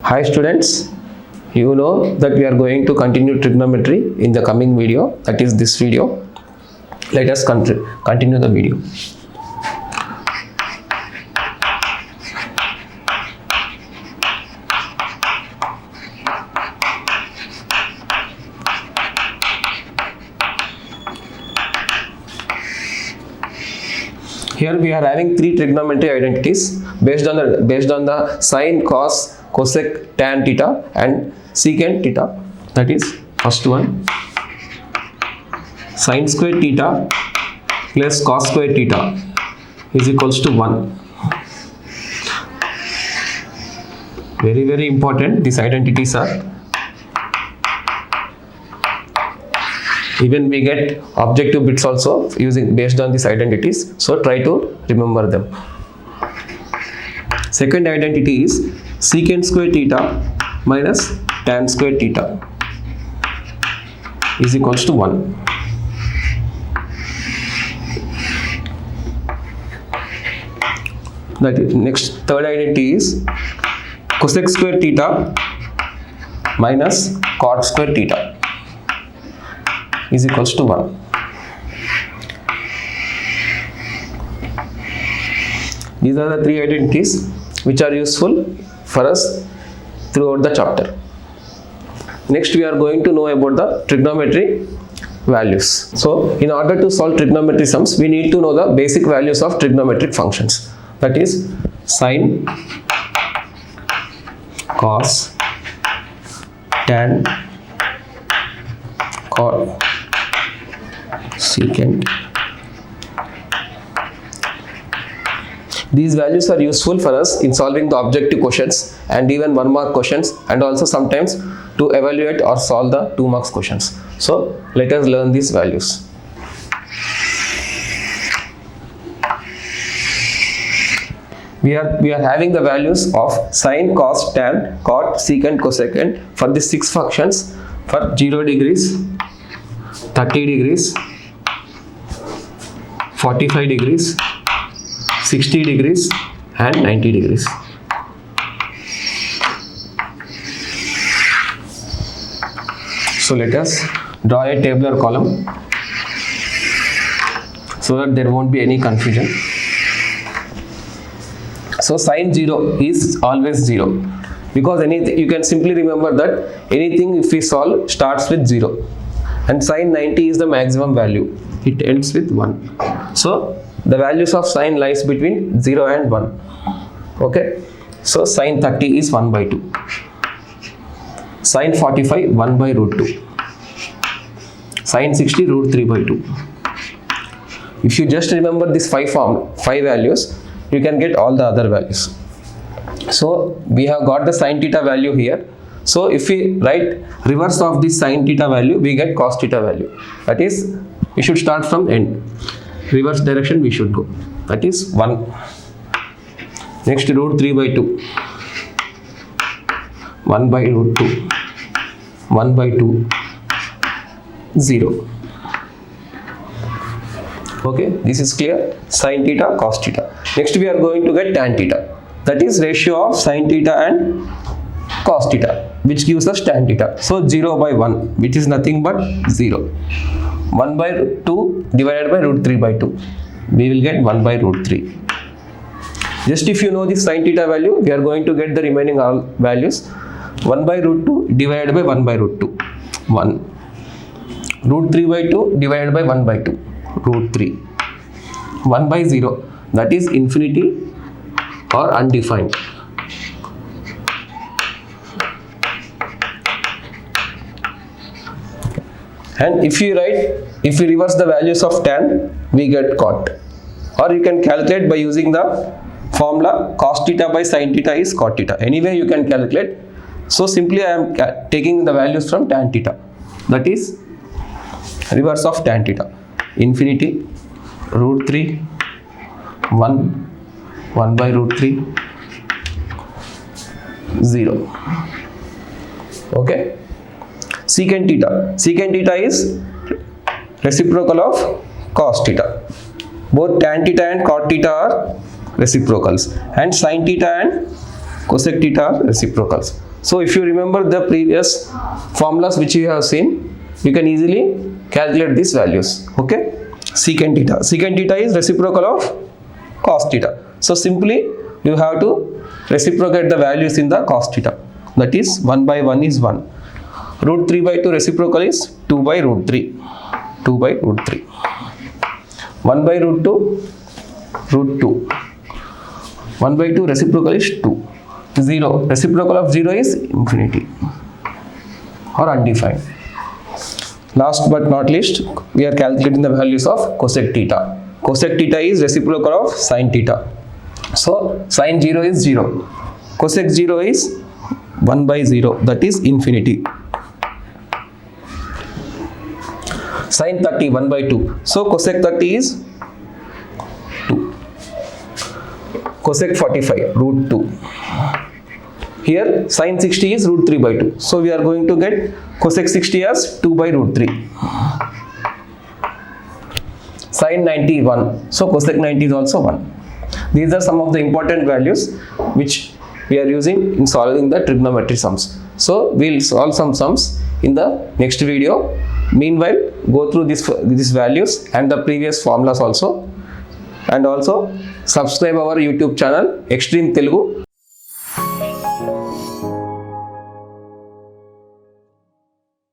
Hi students, you know that we are going to continue trigonometry in the coming video, that is this video. Let us continue the video. Here we are having three trigonometry identities based on the sine, cos, cosec, tan theta and secant theta. That is first one, sine square theta plus cos square theta is equals to 1. Very important, these identities are. Even we get objective bits also based on these identities, so try to remember them. Second identity is secant square theta minus tan square theta is equals to 1. That is, next third identity is cosec square theta minus cot square theta is equals to 1. These are the three identities which are useful for us throughout the chapter. Next we are going to know about the trigonometry values. So in order to solve trigonometry sums, we need to know the basic values of trigonometric functions. That is sine, cos, tan, cot, secant. These values are useful for us in solving the objective questions and even 1 mark questions, and also sometimes to evaluate or solve the 2 marks questions. So let us learn these values. We are having the values of sine, cos, tan, cot, secant, cosecant for the 6 functions for 0 degrees, 30 degrees, 45 degrees, 60 degrees and 90 degrees. So let us draw a tabular column so that there won't be any confusion. So sine 0 is always 0, because anything, you can simply remember that anything if we solve starts with 0, and sine 90 is the maximum value, it ends with 1. So the values of sine lies between 0 and 1. Okay, so sine 30 is 1 by 2, sine 45 1 by root 2, sine 60 root 3 by 2. If you just remember these 5 values, you can get all the other values. So we have got the sine theta value here. So if we write reverse of this sine theta value, we get cos theta value. That is, we should start from end. Reverse direction we should go. That is 1. Next root 3 by 2. 1 by root 2. 1 by 2. 0. Okay, this is clear. Sine theta, cos theta. Next we are going to get tan theta. That is ratio of sine theta and cos theta, which gives us tan theta. So 0 by 1, which is nothing but 0. 1 by 2 divided by root 3 by 2. We will get 1 by root 3. Just if you know this sine theta value, we are going to get the remaining all values. 1 by root 2 divided by 1 by root 2. 1. Root 3 by 2 divided by 1 by 2. Root 3. 1 by 0, that is infinity or undefined. And if we reverse the values of tan, we get cot. Or you can calculate by using the formula cos theta by sin theta is cot theta. Anyway, you can calculate. So simply I am taking the values from tan theta. That is reverse of tan theta. Infinity, root 3, 1, 1 by root 3, 0. Okay. Secant theta. Secant theta is reciprocal of cos theta. Both tan theta and cot theta are reciprocals, and sin theta and cosec theta are reciprocals. So if you remember the previous formulas which you have seen, you can easily calculate these values. Okay, secant theta. Secant theta is reciprocal of cos theta. So simply you have to reciprocate the values in the cos theta. That is 1 by 1 is 1. Root 3 by 2 reciprocal is 2 by root 3. 2 by root 3. 1 by root 2, root 2. 1 by 2 reciprocal is 2. 0. Reciprocal of 0 is infinity or undefined. Last but not least, we are calculating the values of cosec theta. Cosec theta is reciprocal of sin theta. So sin 0 is 0. Cosec 0 is 1 by 0, that is infinity. Sin 30, 1 by 2. So cosec 30 is 2. Cosec 45, root 2. Here sin 60 is root 3 by 2. So we are going to get cosec 60 as 2 by root 3. Sin 90 1. So cosec 90 is also 1. These are some of the important values which we are using in solving the trigonometry sums. So we'll solve some sums in the next video. Meanwhile, go through these values and the previous formulas also, and also subscribe our YouTube channel Xtream Telugu